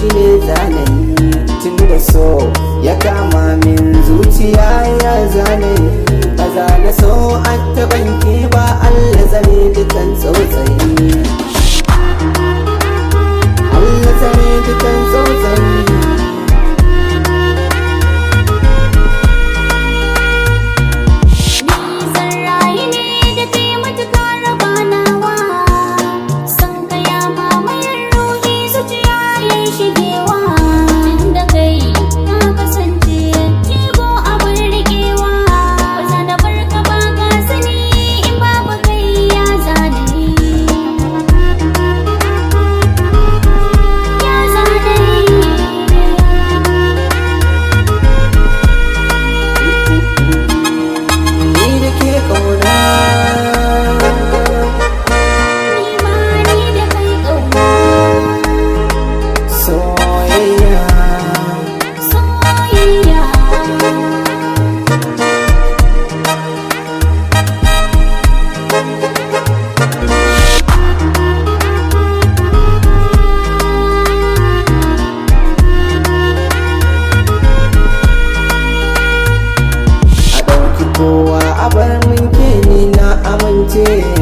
shi ne zanayi. Tun da so ya kama min zuciya ya zanayi. Ba za na so a taɓanki ba, Allah tsare dukan tsautsayi. Allah tsare dukan tsautsayi. Kowa a bar min ke ni na amince.